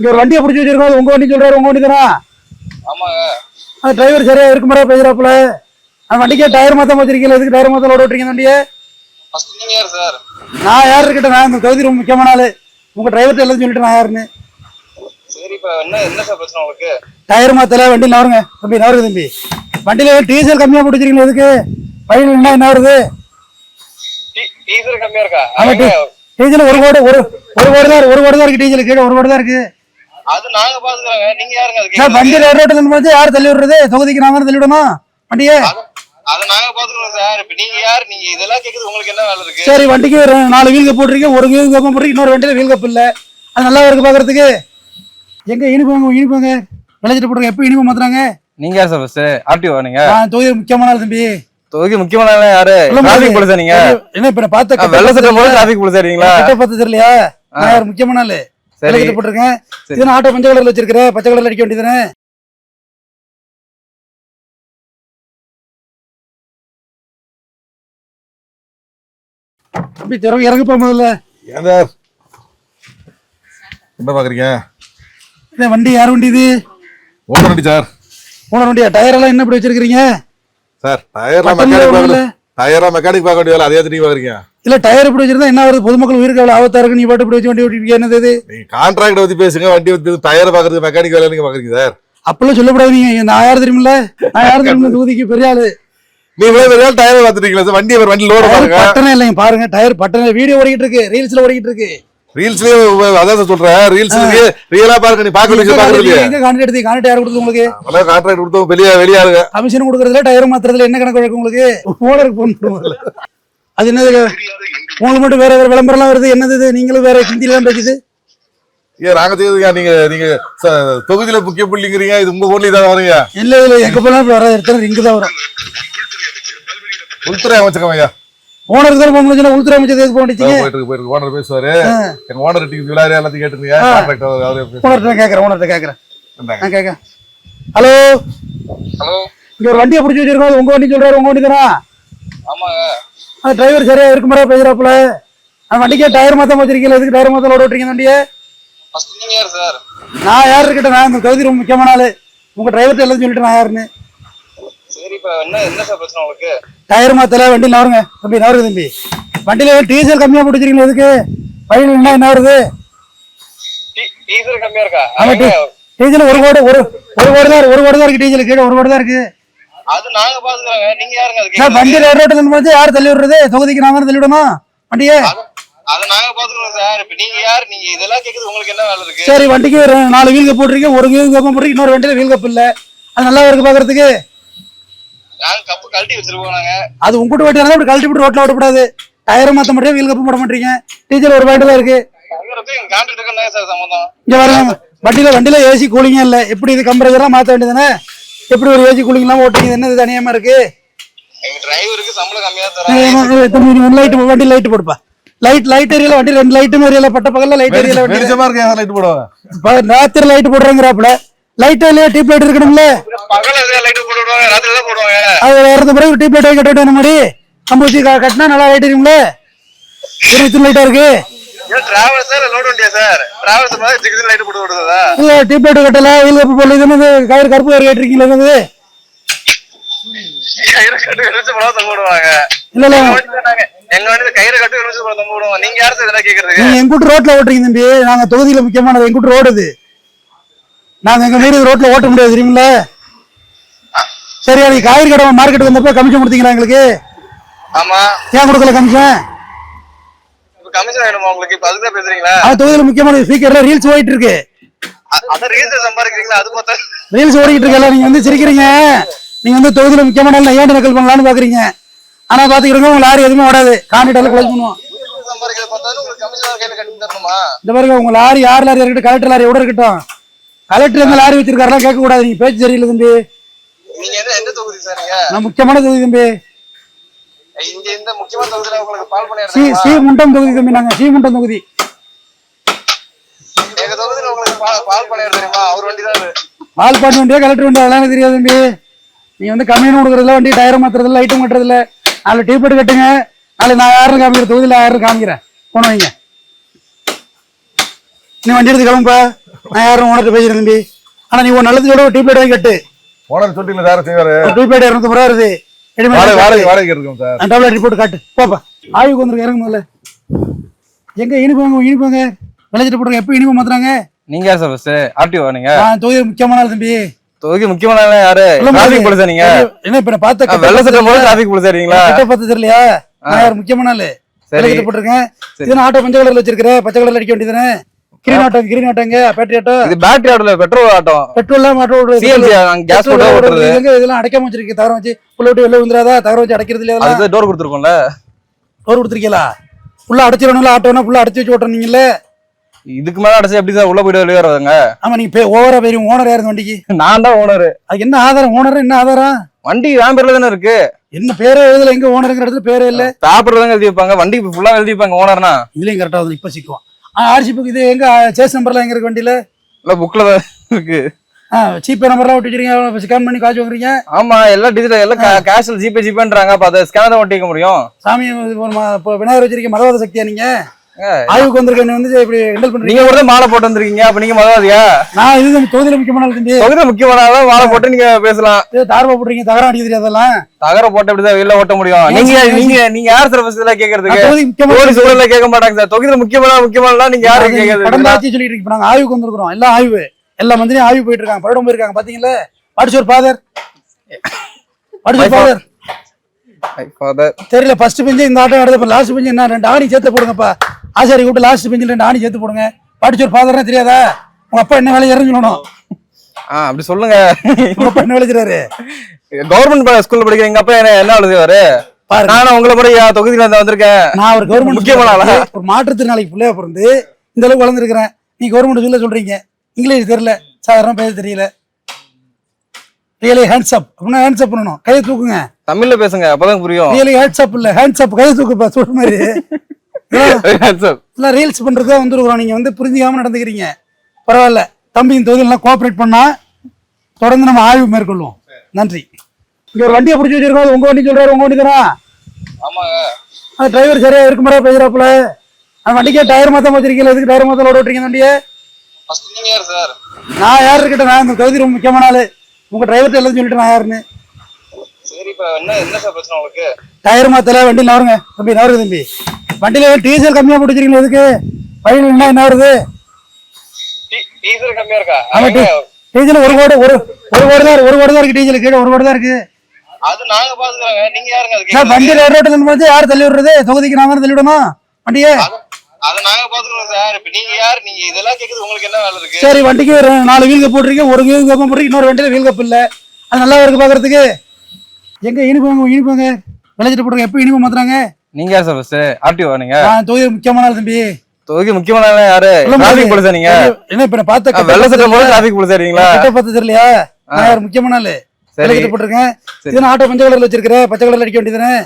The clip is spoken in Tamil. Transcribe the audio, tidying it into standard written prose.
இங்க ஒரு வண்டியை பிடிச்சி வச்சிருக்கோம். உங்க வண்டி சொல்றாரு, உங்க வண்டி தானா? ஆமாங்க. அந்த டிரைவர் சரியா இருக்கு மாதிரி பேசுறாப்புல. அந்த வண்டிக்கே டயர் மாத்தம் வச்சிருக்கீங்க, எதுக்கு டயர் மாத்தம் ஓட விட்டுறீங்க வண்டியை? ஃபர்ஸ்ட் நீங்க யார் சார்? நான் யார் இருக்கட்டும், நான் இந்த தொகுதி ரொம்ப முக்கியமான ஆளு. உங்க டிரைவர்கிட்ட எல்லாத்தையும் சொல்லிட்டு நான் யாருன்னு. சரி, இப்ப என்ன சார் பிரச்சனை உங்களுக்கு? டயர் மாத்தல, வண்டி நவருங்க தம்பி, நவருங்க தம்பி. வண்டியில டீசல் கம்மியா போட்டுச்சிருக்கீங்க, எதுக்கு? வயல் என்ன வருது? டீசல் கம்மியா இருக்கா? டீசல் ஒரு கோடு தான் இருக்கு. டீசல் கீழே ஒரு கோடு தான் இருக்கு. அது நாங்க பாத்துக்கறோங்க. நீங்க யாருங்க அதுக்கு? சார் வண்டி ரோட்ல போது யார் தள்ளி விடுறது? தொகுதிக்கு நாங்க தள்ளி விடணும் வண்டியே. அத நாங்க பாத்துக்கறோம் சார். இப்ப நீங்க யார்? நீங்க இதெல்லாம் கேக்குது உங்களுக்கு என்ன வேலை இருக்கு? சரி, வண்டிக்கு 4 வீல் கப் போட்டுருக்கீங்க, ஒரு வீல் கப் போட்டுருக்கு, இன்னொரு வண்டியில வீல் கப் இல்ல. அது நல்லா இருக்கு பாக்குறதுக்கு. எங்க இனிப்போங்க விளைச்சிட்டு போட்டுருங்க. எப்ப இனிமே மாத்துறாங்க? நீங்க யார் சார்? ஃபர்ஸ்ட் ஆர்டிஓ நீங்க? நான் தொகுதி முக்கியமான ஆள் தம்பி. தொகுதி முக்கியமான ஆள் யாரு? டிராஃபிக் போலீஸா நீங்க? என்ன இப்ப பார்த்த வெள்ள சட்டம் போல டிராஃபிக் போலீஸா இருக்கீங்களா? கிட்ட பார்த்து தெரியலையா? நான் யார் முக்கியமான ஆளு? விளைச்சிட்டு போட்டுருக்கேன். இது ஆட்டோ பச்சை கலர்ல வச்சிருக்கிறேன், பச்சை கலர்ல அடிக்க வேண்டியதானே? தம்பி இறங்குப்பா முதல்ல. ஏன் என்ன பாக்குறீங்க? வண்டி யார் வண்டி இது? ஓனர் வண்டி சார். ஓனர் வண்டியா? டயர் எல்லாம் என்ன இப்படி வச்சிருக்கீங்க சார்? டயர்லாம் மெக்கானிக் பார்க்க வேண்டிய வேலை, அதே நீங்க பாக்குறீங்க? இல்ல டயர் இப்படி வச்சிருந்தா என்ன வருது? பொதுமக்கள் உயிருக்கு எவ்வளவு ஆபத்தா இருக்கு. நீ பாட்டு இப்படி வச்சு வண்டி ஓட்டிட்டு என்னது இது? நீங்க கான்ட்ராக்ட் பத்தி பேசுங்க, வண்டி வந்து டயர் பாக்குறது மெக்கானிக் வேலை நீங்க பாக்குறீங்க சார். அப்பெல்லாம் சொல்லக்கூடாது. நீங்க நான் யாரு தெரியுமில்ல? நான் யாரு தெரியுமில்ல? தொகுதிக்கு பெரிய ஆளு. நீங்க டயர் பாத்துட்டீங்களா சார்? வண்டி லோடு பாருங்க. பட்டனே இல்லைங்க பாருங்க, டயர் பட்டனே. வீடியோ ஓடிக்கிட்டு இருக்கு, ரீல்ஸ்ல ஓடிக்கிட்டு இருக்கு. ரீல்ஸ்லயே அதான் சொல்றேன். ரீல்ஸ்லயே ரியலா பாருங்க. நீ பாக்குறது எங்க கான்ட்ராக்ட் யார் கொடுத்தது உங்களுக்கு? அதான் கான்ட்ராக்ட் கொடுத்தோம் வெளியாளுங்க. கமிஷன் கொடுக்கறதுல டயர் மாத்துறதுல என்ன கணக்கு வழக்கு உங்களுக்கு? ஓனருக்கு போன் பண்ணுவாங்கல்ல. அது என்னது? உங்களுக்கு மட்டும் வேற விளம்பரம் எல்லாம் வருது, என்னது இது? நீங்களும் வேற ஹிந்தில தான் பேசுது. ஏன் நாங்க செய்யுதுங்க? நீங்க தொகுதியில முக்கிய புள்ளிங்கிறீங்க, இது உங்க ஊர்லயே தான் வருங்க. இல்ல எங்க போனாலும் வர இடத்துல இங்க தான் வரும். உள்துறை அமைச்சகம் ஐயா. ஓனர் தான் போன் பண்ணி உள்துறை அமைச்சர் போனிட்டீங்க. போயிட்டு ஓனர் பேசுவாரு. எங்க ஓனர் டீம் விளையாடு எல்லாத்தையும் கேட்டுருங்க. ஓனர்ட்ட கேக்குறேன். நான் கேட்க. ஹலோ ஹலோ, இங்க ஒரு வண்டியை பிடிச்சி வச்சிருக்கோம். உங்க வண்டி சொல்றாரு, உங்க வண்டி தானா? ஆமாங்க. அந்த டிரைவர் சரியா இருக்கு மாதிரி பேசுறாப்புல. அந்த வண்டிக்கே டயர் மாத்தம் வச்சிருக்கீங்க, எதுக்கு டயர் மாத்தம் ஓட விட்டுறீங்க வண்டியை? ஃபர்ஸ்ட் நீங்க யார் சார்? நான் யார் இருக்கட்டும், நான் இந்த தொகுதி ரொம்ப முக்கியமான ஆளு. உங்க டிரைவர்கிட்ட எல்லாத்தையும் சொல்லிட்டு நான் யாருன்னு. சரி, இப்ப என்ன சார் பிரச்சனை உங்களுக்கு? டயர் மாத்தல, வண்டி நவருங்க தம்பி, நவருங்க தம்பி. வண்டியில டீசல் கம்மியா போட்டுச்சிருக்கீங்க, எதுக்கு? வயல் என்ன வருது? டீசல் கம்மியா இருக்கா? டீசல் ஒரு கோடு தான் இருக்கு. டீசல் கீழே ஒரு கோடு தான் இருக்கு. அது நாங்க பாத்துக்கறோங்க. நீங்க யாருங்க அதுக்கு? சார் வண்டி ரோட்ல போது யார் தள்ளி விடுறது? தொகுதிக்கு நாங்க தள்ளி விடணும் வண்டியே. அத நாங்க பாத்துக்கறோம் சார். இப்ப நீங்க யார்? நீங்க இதெல்லாம் கேக்குது உங்களுக்கு என்ன வேலை இருக்கு? சரி, வண்டிக்கு 4 வீல் கப் போட்டுருக்கீங்க, ஒரு வீல் கப் போட்டுருக்கு, இன்னொரு வண்டியில வீல் கப் இல்ல. அது நல்லா இருக்கு பாக்குறதுக்கு. நாங்க கப்பு கழட்டி வச்சிருக்கோம். நாங்க அது உங்ககிட்ட வண்டியா இருந்தா கழட்டி போட்டு ரோட்ல ஓடக்கூடாது. டயர் மாத்த மாட்டேன், வீல் கப் போட மாட்டீங்க. டீசல் ஒரு பாயிண்ட் தான் இருக்கு. கான்ட்ராக்டுக்கு சார் சம்பந்தம். இங்க வரலாம். வண்டியில ஏசி கூலிங்கே இல்ல. எப்படி இது கம்ப்ரஸர்லாம் மாத்த வேண்டியதானே? எப்படி ஒரு ஏசி கூலிங் எல்லாம் ஓட்டுறீங்க? என்ன இது அநியாயமா இருக்கு? எங்க டிரைவருக்கு சம்பளம் கம்மியா தராங்க. வண்டி லைட் போடுப்பா. லைட் ஏரியால வண்டி 2 லைட்டும் ஏரியால பட்ட பகல்ல லைட் ஏரியால வண்டி வெளிச்சமா இருக்கு. லைட் போடுவாங்க. ராத்திரி லைட் போடுறாங்கறாப்ல. லைட் இல்லையா? டியூப் லைட் இருக்கணும்ல. பகல்ல லைட் போட்டு விடுவாங்க, ராத்திரில தான் போடுவாங்க. அது வேற பிறகு டியூப் லைட் கட்ட வேணும் மாதிரி கம்பூச்சி கட்டினா நல்லா லைட் எரியும்ல. இருபத்தி லைட்டா இருக்கு. டிராவல் சார் லோட் வண்டியா சார்? டிராவல்ஸ் மாதிரி ஜிகிஜி லைட் போட்டு விடுறதா? இல்ல டியூப் லைட் கட்டல, வீல் கப் போடல. இது கயிறு கருப்பு கயிறு கேட்டிருக்கீங்களா? என்னது கயிறு கட்டு வெளிச்ச படம் தொங்க விடுவாங்க. இல்ல எங்க வண்டியில கயிறு கட்டு வெளிச்ச படம் தொங்க விடுவாங்க. நீங்க யாரு சார் இதெல்லாம் கேக்குறதுக்கு? நீங்க எங்கூட்டு ரோட்ல ஓட்டுறீங்க தம்பி. நாங்க தொகுதியில முக்கியமானது எங்கூட்டு ரோடு இது. நாங்க எங்க மீறி ரோட்ல ஓட்ட முடியாது தெரியுமில்ல. சரி, அது காய்கறி கடை மார்க்கெட்டுக்கு வந்தப்ப கமிஷன் கொடுத்தீங்களா எங்களுக்கு? ஆமா. ஏன் கொடுக்கல கமிஷன்? கமிஷன் வேணுமா உங்களுக்கு? இப்ப அதுதான் பேசுறீங்களா? அது தொகுதியில முக்கியமான ஸ்பீக்கர்ல ரீல்ஸ் ஓடிட்டு இருக்கு. அத ரீல்ஸ் சம்பாதிக்கிறீங்களா? அது பார்த்தா ரீல்ஸ் ஓடிட்டு இருக்கல. நீங்க சிரிக்கிறீங்க. நீங்க தொகுதியில முக்கியமான ஏன் நக்கல் பண்ணலாம்னு பாக்குறீங்க. ஆனா பாத்துக்கிறீங்க, உங்க லாரி எதுவுமே ஓடாது. கான்ட்ராக்ட் க்ளோஸ் பண்ணுவோம். சம்பாதிக்கிறது பார்த்தாலும் உங்களுக்கு கமிஷன் கையில கட்டி தரணுமா? இந்த பாருங்க, உங்க லாரி யார் லாரி இருக்கட்டும், கலெக்டர் லாரி எவ்வளவு இருக்கட்டும், கலெக்டர் எந்த லாரி வச்சிருக்காருலாம் கேட்க கூடாது. நீங்க பேச்சு சரியில்லை தம்பி. நீங்க எந்த தொகுதி சார்? நீங்க நான் முக்கியமான தொகுதி தம்பி. இங்க இந்த முக்கியமான தொகுதியில உங்களுக்கு பால் பண்ணி சி முண்டம் தொகுதி தம்பி. நாங்க சி முண்டம் தொகுதி. எங்க தொகுதியில உங்களுக்கு பால் பண்ணி தெரியுமா? அவர் வண்டி தான். பால் பண்ண வண்டியா கலெக்டர் வண்டியா அதெல்லாம் எனக்கு தெரியாது தம்பி. நீங்க கம்மியான கொடுக்குறதுல வண்டி டயர் மாத்துறதுல லைட்டும் கட்டுறதுல 4 டியூப் கட்டுங்க. நாளைக்கு நான் யாரும் காமிக்கிறேன், தொகுதியில் யாரும் காமிக்கிறேன். போன வைங்க. நீ வண்டி எடுத்து கிளம்புப்பா. நான் யாரும் ஓனர்கிட்ட பேசுறேன் தம்பி. ஆனா நீ ஒரு நல்லது சொல்ல டியூப் லைட் வாங்கி கட்டு. ஓனர் சொல்லிட்டு யாரும் செய்வாரு? டியூப் லைட் 250 ரூபா வருது. வாடகை இருக்கோம் சார். டேப்லெட் ரிப்போர்ட் காட்டு போப்பா. ஆய்வுக்கு வந்துருக்க இறங்க முதல்ல. எங்க இனிப்பாங்க விளைச்சிட்டு போடுங்க. எப்போ இனிப்பா மாத்துறாங்க? நீங்க யார் சார் ஃபர்ஸ்ட்? ஆர்டிஓ நீங்க? நான் தொகுதி முக்கியமான ஆள் தம்பி. தொகுதி முக்கியமான ஆளு யாரு? டிராபிக் போலீஸா நீங்க? என்ன இப்ப நான் பார்த்த வெள்ள சட்டம் போல டிராபிக் போலீஸா இருக்கீங்களா? கிட்ட பார்த்து தெரியலையா? நான் யார் முக்கியமான ஆளு? விளைச்சிட்டு போட்டுருக்கேன். இது ஆட்டோ மஞ்சள் கலர்ல வச்சிருக்கிறேன். பச்சை கலர்ல அடிக்க வேண்டியதானே? கிரீன் ஆட்டோங்க பேட்டரி ஆட்டோ. இது பேட்டரி ஆட்டோல petrol auto. Petrol auto CNG gas போட்டு ஓட்டுறது. இதெல்லாம் அடைக்காம வச்சிருக்கீங்க. தகரம் வச்சு உள்ள விட்டு வெளில வந்துடாதா? தகரம் வச்சு அடைக்கிறது இல்லையா? அது டோர் கொடுத்துருக்கோம்ல. டோர் கொடுத்துருக்கீங்களா? ஃபுல்லா அடைச்சிடணும்ல. ஆட்டோனா ஃபுல்லா அடைச்சு வச்சு ஓட்டுறீங்கல்ல. இதுக்கு மேல அடைச்சு எப்படி சார் உள்ள போயிட்டு வெளியே வருவாங்க? ஆமா நீங்க ஓவரா போயிரும். ஓனர் யாரு இந்த வண்டிக்கு? நான் தான் ஓனரு. அதுக்கு என்ன ஆதாரம்? ஓனர் என்ன ஆதாரம்? வண்டி என் பேர்ல தானே இருக்கு. என்ன பேரே எழுதல. எங்க ஓனருங்கிற இடத்துல பேரே இல்ல. பேப்பர்ல தாங்க எழுதி வைப்பாங்க. வண்டி ஃபுல்லா எழுதி வைப்பாங்க ஓனர்னா. இதுலயும் கரெக்டா வந்து இப்ப சிக்குவோம். ஆர்சி புக் இது எங்க சேஸ் நம்பர்லாம் எங்க இருக்கு வண்டியில? இல்ல புக்ல தான் இருக்கு. ஜிபே நம்பர்லாம் ஒட்டி வச்சிருக்கீங்க. ஸ்கேன் பண்ணி காசு வாங்குறீங்க. ஆமா எல்லாம் டிஜிட்டல் எல்லாம் கேஷ்ல ஜிபேன்றாங்க. அப்ப அதை ஸ்கேனர் தான் ஒட்டிக்க முடியும். சாமி இப்போ விநாயகர் வச்சிருக்கீங்க. மதவாத சக்தியா நீங்க? ஆய்வுக்கு வந்திருக்கேன் வந்து இப்படி ஹேண்டில் பண்றீங்க. நீங்க கூட மாலை போட்டு வந்திருக்கீங்க. அப்ப நீங்க மதவாதியா? நான் இது தொகுதியில முக்கியமான ஆள் தம்பி. தொகுதியில முக்கியமான மாலை போட்டு நீங்க பேசலாம். தார்வா போட்டுறீங்க. தகரம் அடிக்க தெரியாது. அதெல்லாம் தகர போட்டு எப்படிதான் வெளில ஓட்ட முடியும்? நீங்க யார் சார் ஃபர்ஸ்ட் கேக்குறதுக்கு? தொகுதி முக்கியமான போலீஸ் ஊர்ல கேட்க மாட்டாங்க சார். தொகுதியில முக்கியமான நீங்க யாரு கேக்குறது? கடந்த ஆட்சி சொல்லிட்டு இருக்கு. நாங்க ஆய்வுக்கு வந்திருக்கிறோம். எல்லாம் ஆய்வு. எல்லா மந்திரியும் ஆய்வு போயிட்டு இருக்காங்க. படம் போயிருக்காங்க பாத்தீங்களா? வாட்ஸ் ஃபாதர் தெரியல. ஃபர்ஸ்ட் பெஞ்சு இந்த ஆட்டம் எடுத்து லாஸ்ட் பெஞ்சு என்ன 2 ஆணி சேர்த்து போடுங்கப்பா. ஆசாரி கூப்பிட்டு லாஸ்ட் பெஞ்சில் 2 ஆணி சேர்த்து போடுங்க. வாட்ஸ் ஃபாதர்னா தெரியாதா? உங்க அப்பா என்ன வேலை இறங்கி சொல்லணும். அப்படி சொல்லுங்க. உங்க அப்பா என்ன வேலை செய்றாரு? கவர்மெண்ட் ஸ்கூல்ல படிக்கிற எங்க அப்பா என்ன வேலை செய்வாரு? நானும் உங்களை படிக்க தொகுதியில இருந்து வந்திருக்கேன். நான் ஒரு கவர்மெண்ட் முக்கியமான ஆளா? ஒரு மாற்றுத்திறனாளிக்கு பிள்ளையா பிறந்து இந்த அளவுக்கு வளர்ந்துருக்கிறேன். நீ கவர்மெண்ட் சொல்ல சொல்றீங்க. இங்கிலீஷ் தெரியல. சாதாரண பேச தெரியல. ரியலி ஹேண்ட்ஸ் அப் அப்படின்னா ஹேண்ட்ஸ் அப் பண்ணணும். கையை தூக்குங்க. தமிழ்ல பேசுங்க அப்பதான் புரியும். ரியலி ஹேண்ட்ஸ் அப் இல்ல ஹேண்ட்ஸ் அப். கையை தூக்குப்பா சொல்ற மாதிரி. எல்லாம் ரீல்ஸ் பண்றதா வந்துருக்குறோம். நீங்க வந்து புரிஞ்சுக்காம நடந்துக்கிறீங்க. பரவாயில்ல. தம்பியின் தொகுதியெல்லாம் கோஆபரேட் பண்ணா தொடர்ந்து நம்ம ஆய்வு மேற்கொள்வோம். நன்றி. இங்க ஒரு வண்டியை பிடிச்சி வச்சிருக்கோம். அது உங்க வண்டி சொல்றாரு. உங்க வண்டி தானா? ஆமாங்க. அந்த டிரைவர் சரியா இருக்கு மாதிரி பேசுறாப்புல. அந்த வண்டிக்கே டயர் மாத்த வச்சிருக்கீங்க. எதுக்கு டயர் மாத்த ஓட்டுறீங்க வண்டியை? ஃபர்ஸ்ட் நீங்க யார் சார்? நான் யாரு கிட்ட? நான் இந்த தொகுதி ரொம்ப முக்கியமான ஆளு. உங்க டிரைவர்ட்ட எல்லாம் சொல்லிட்டு நான் யாருன்னு. சரி இப்ப என்ன சார் பிரச்சனை உங்களுக்கு? டயர் மாத்தல. வண்டி நவருங்க தம்பி. நவருங்க தம்பி. வண்டியில டீசல் கம்மியா போட்டு வச்சிருக்கீங்க. எதுக்கு? வழியில் என்ன வருது? டீசல் கம்மியா இருக்கா? ஆமா டீசல் ஒரு கோடு தான் இருக்கு. டீசல் கீழே 1 கோடு தான் இருக்கு. அது நாங்க பாத்துக்கறோங்க. நீங்க யாருங்க அதுக்கு? சார் வண்டி ரோட்ல இருந்து யார் தள்ளி விடுறது? தொகுதிக்கு நாங்க தள்ளி விடணும் வண்டியே. அது நாங்க பாத்துக்கறோம் சார். இப்ப நீங்க யார்? நீங்க இதெல்லாம் கேக்குது உங்களுக்கு என்ன வேலை இருக்கு? சரி வண்டிக்கு 4 வீல் கப் போட்டுருக்கீங்க. ஒரு வீல் கப் போட்டுருக்கு. இன்னொரு வண்டியில வீல் கப் இல்ல. அது நல்லா இருக்கு பாக்குறதுக்கு. எங்க இனிப்பாங்க விளைச்சிட்டு போட்டுருங்க. எப்போ இனிப்பா மாத்துறாங்க? நீங்க யார் சார் ஃபர்ஸ்ட்? ஆர்டிஓ நீங்க? நான் தொகுதி முக்கியமான ஆள் தம்பி. தொகுதி முக்கியமான யாரு? டிராபிக் போலீஸா நீங்க? என்ன இப்ப நான் பார்த்த வெள்ள சட்டம் போல டிராபிக் போலீஸா இருக்கீங்களா? கிட்ட பார்த்து தெரியலையா? நான் யார் முக்கியமான ஆளு? விளைச்சிட்டு போட்டுருக்கேன். இது ஆட்டோ மஞ்சள் கலர்ல வச்சிருக்கிறேன். பச்சை கலர்ல அடிக்க வேண்டியதானே?